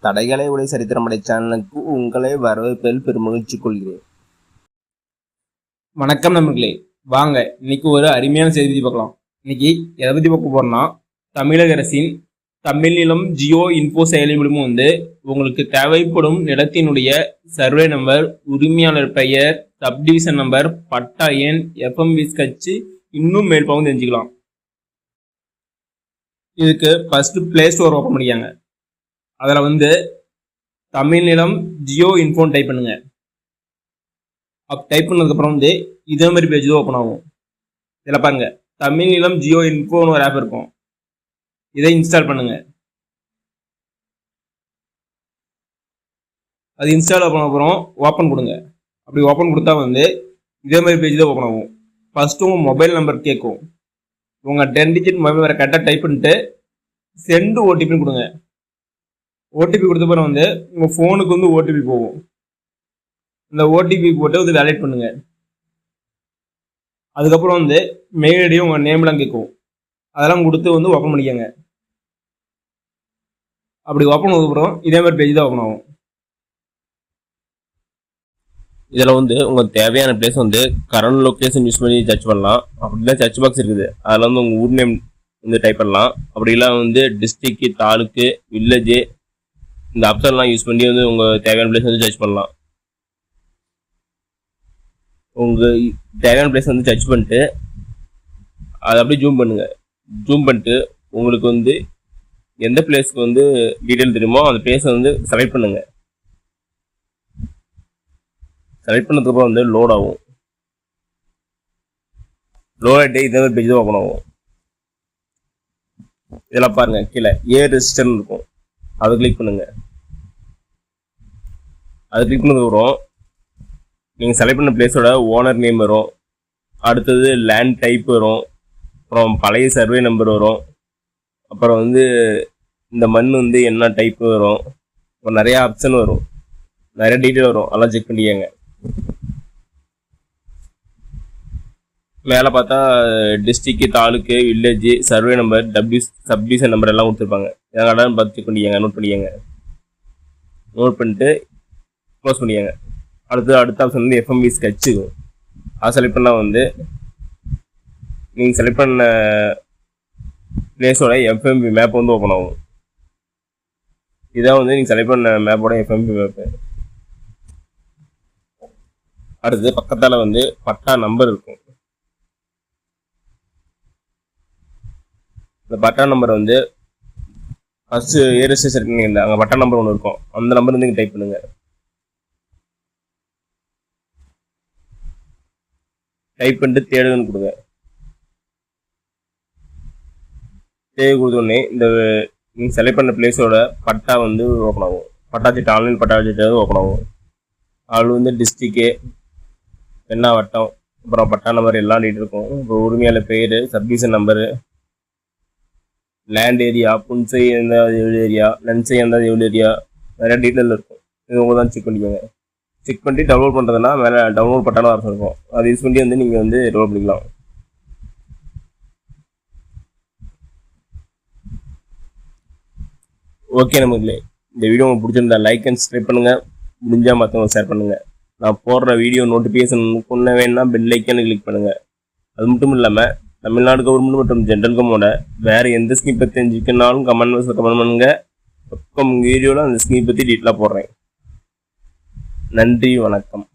தடைகளை உடைய சரித்திரமடை சேனலுக்கு உங்களை வரவேற்பதில் பெருமகிழ்ச்சி கொள்கிறேன். வணக்கம் நண்பர்களே, வாங்க இன்னைக்கு ஒரு அருமையான செய்தி பற்றி பார்க்கலாம். இன்னைக்கு எதை பற்றி பார்க்க போறோம்னா, தமிழக அரசின் தமிழ் நிலம் ஜியோ இன்ஃபோ செயலி மூலமும் உங்களுக்கு தேவைப்படும் நிலத்தினுடைய சர்வே நம்பர், உரிமையாளர் பெயர், சப்டிவிஷன் நம்பர், பட்டா எண், எஃப்எம்பி ஸ்கெட்ச் இன்னும் மேல்பாவும் தெரிஞ்சுக்கலாம். இதுக்கு ஃபர்ஸ்ட் பிளே ஸ்டோர் ஓப்பன் பண்ணிக்காங்க. அதில் தமிழ் நிலம் ஜியோ இன்ஃபோன் டைப் பண்ணுங்க. டைப் பண்ணதுக்கப்புறம் இதே மாதிரி பேஜ் தான் ஓப்பன் ஆகும். இதில் பாருங்க, தமிழ் நிலம் ஜியோ இன்ஃபோன்னு ஒரு ஆப் இருக்கும். இதை இன்ஸ்டால் பண்ணுங்க. அது இன்ஸ்டால் பண்ண அப்புறம் ஓப்பன் கொடுங்க. அப்படி ஓப்பன் கொடுத்தா இதே மாதிரி பேஜ் தான் ஓப்பன் ஆகும். ஃபர்ஸ்ட் உங்கள் மொபைல் நம்பர் கேட்கும். உங்கள் 10 டிஜிட் மொபைல் நம்பரை கரெக்டாக டைப் பண்ணிட்டு சென்ட் ஓடிபின்னு கொடுங்க. ஓடிபி கொடுத்த பிறகு உங்கள் ஃபோனுக்கு ஓடிபி போகும். இந்த ஓடிபி போட்டு வேலிட் பண்ணுங்க. அதுக்கப்புறம் மெயில் ஐடி உங்கள் நேம்லாம் கேட்கும். அதெல்லாம் கொடுத்து ஓப்பன் பண்ணிக்கோங்க. அப்படி ஓப்பன் பண்ணதுக்கப்புறம் இதே மாதிரி பேஜ் தான் ஓப்பன் ஆகும். இதில் உங்களுக்கு தேவையான பிளேஸ் கரண்ட் லொக்கேஷன் யூஸ் பண்ணி சர்ச் பண்ணலாம். அப்படிலாம் சர்ச் பாக்ஸ் இருக்குது. அதில் உங்கள் ஊர் நேம் டைப் பண்ணலாம். அப்படிலாம் டிஸ்ட்ரிக்ட், தாலுக்கு, வில்லேஜ் இந்த ஆப்ஷன்லாம் யூஸ் பண்ணி உங்கள் தேவையான பிளேஸ் சர்ச் பண்ணலாம். உங்கள் தேவையான பிளேஸ் சர்ச் பண்ணிட்டு அதை அப்படியே ஜூம் பண்ணுங்கள். ஜூம் பண்ணிட்டு உங்களுக்கு எந்த பிளேஸ்க்கு டீட்டெயில் தெரியுமோ அந்த பிளேஸை செலக்ட் பண்ணுங்கள். செலக்ட் பண்ணதுக்கப்புறம் லோட் ஆகும். லோட் ஆகிட்டு இதே மாதிரி பேஜ் தான் ஓப்பன் ஆகும். இதெல்லாம் பாருங்கள், கீழே ரெஜிஸ்டர்னு இருக்கும். அதை கிளிக் பண்ணுங்கள். அதை கிளிக் பண்ணதுக்கப்புறம் நீங்கள் செலக்ட் பண்ண பிளேஸோட ஓனர் நேம் வரும். அடுத்தது லேண்ட் டைப் வரும். அப்புறம் பழைய சர்வே நம்பர் வரும். அப்புறம் இந்த மண் என்ன டைப் வரும். அப்புறம் நிறையா ஆப்ஷன் வரும், நிறைய டீட்டெயில் வரும். அதெல்லாம் செக் பண்ணிக்கங்க. மேலே பார்த்தா district, taluk, village, survey number, subdivision number எல்லாம் கொடுத்துருப்பாங்க. இதெல்லாம் பார்த்து செக் பண்ணிக்கங்க, நோட் பண்ணிக்கங்க. நோட் பண்ணிட்டு க்ளோஸ் பண்ணிக்கங்க. அடுத்த ஆப்ஷன் எஃப்எம்பி ஸ்கெட்ச். அதை செலக்ட் பண்ணால் நீங்கள் செலக்ட் பண்ண பிளேஸோட எஃப்எம்பி மேப் ஓப்பன் ஆகும். இதான் நீங்கள் செலக்ட் பண்ண மேப்போட எஃப்எம்பி மேப்பு. அடுத்து பக்கத்தால் பட்டா நம்பர் இருக்கும். இந்த பட்டா நம்பர் ஃபர்ஸ்ட் ரெஜிஸ்டர் பண்ணிங்க. அங்கே பட்டா நம்பர் ஒன்று இருக்கும். அந்த நம்பர் நீங்கள் டைப் பண்ணுங்க. டைப் பண்ணிட்டு தேடுன்னு கொடுங்க. தேவை கொடுத்தோடனே இந்த நீங்கள் செலக்ட் பண்ண பிளேஸோட பட்டா ஓப்பன் ஆகும். பட்டா சீட்டு, ஆன்லைன் பட்டா சீட்டு ஓப்பன் ஆகும். அதில் டிஸ்ட்ரிக்கு, என்ன வட்டம், அப்புறம் பட்டா நம்பர் எல்லாம் டீட்டெயில் இருக்கும். இப்போ உரிமையாளர் பேர், சப்டிவிஷன் நம்பரு, லேண்ட் ஏரியா, புன்சை எந்த ஏரியா, நன்சை எந்த ஏரியா, நிறையா டீட்டெயில் இருக்கும். இது உங்க தான் செக் பண்ணிக்கோங்க. செக் பண்ணிட்டு டவுன்லோட் பண்ணுறதுனா மேலே டவுன்லோட் பட்டான அரசு இருக்கும். அதை யூஸ் பண்ணி நீங்கள் டவுன்லோட் பண்ணிக்கலாம். ஓகே நமக்கு இந்த வீடியோ உங்களுக்கு பிடிச்சிருந்தா லைக் அண்ட் சப்ஸ்கிரைப் பண்ணுங்கள். முடிஞ்சால் மற்றவங்க ஷேர் பண்ணுங்கள். நான் போடுற வீடியோ நோட்டிஃபிகேஷன் கொண்டு வேணும்னா பெல் ஐக்கானு கிளிக் பண்ணுங்கள். அது மட்டும் இல்லாமல் தமிழ்நாடு கவர்மெண்ட் மற்றும் ஜென்ரல் கவர்மெண்டோட வேறு எந்த ஸ்கீம் பற்றி தெரிஞ்சுக்கனாலும் கமெண்ட் பாக்ஸில் கமெண்ட் பண்ணுங்கள். வீடியோவில் அந்த ஸ்கீம் பற்றி டீட்டெயிலாக போடுறேன். நன்றி, வணக்கம்.